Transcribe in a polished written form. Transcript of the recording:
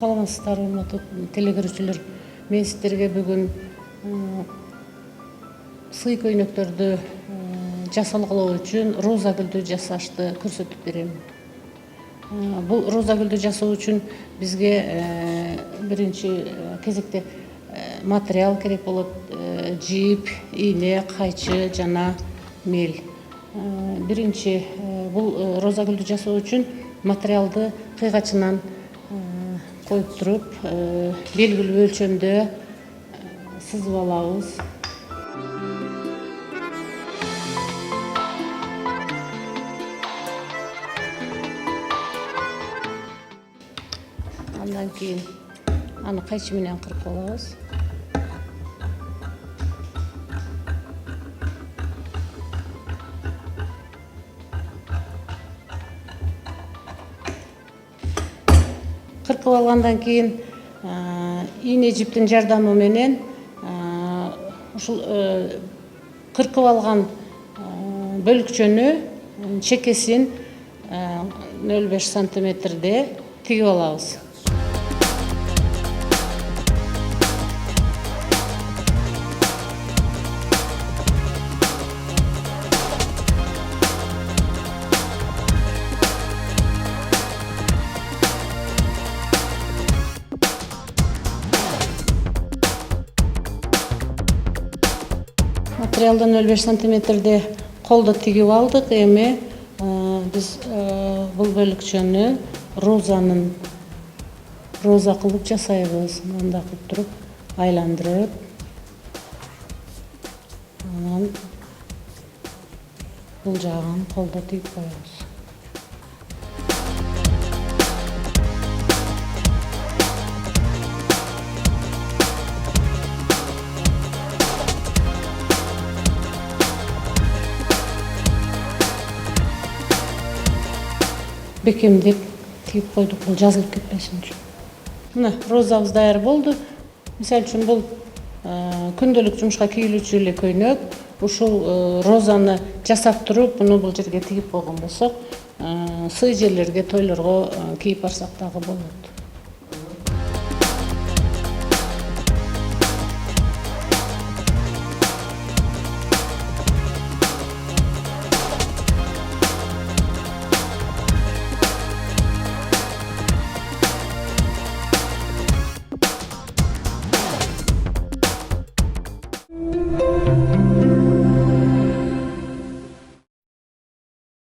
Саламатсыздар, урматтуу телекөрүүчүлөр. Мен сиздерге бүгүн сый көйнөктөрдү жасалгылоо үчүн роза гүлдү жасашты көрсөтүп берем. Бул роза гүлдү жасоо үчүн бизге биринчи кезекте материал керек болот. Жип, ийне, кайчы жана мел. Биринчи бул роза гүлдү жасоо үчүн материалды кыйгачынан коюп туруп, белгилүү өлчөмдө сызып алабыз. Андан кийин аны кайчы менен кырып алабыз. Кыркып алгандан кийин ийне жиптин жардамы менен ушул кыркып алган бөлүкчөнү чекесин 0,5 сантиметрде тигип алабыз. Материалдан 0,5 сантиметрде колдо тигип алдык. Эми биз бул бөлүкчөнү роза кылып жасайбыз. Мындай кылып туруп айландырып, анан бул жагын колдо тигип коебуз. Бекемдеп тигип койдук, бул жазылып кетпесин үчүн. Мына розабыз даяр болду. Мисалы үчүн бул күндөлүк жумушка кийилүүчү эле көйнөк. Ушул розаны жасап туруп, муну бул жерге тигип койгон болсок, сый жерлерге, тойлорго кийип барсак дагы болот.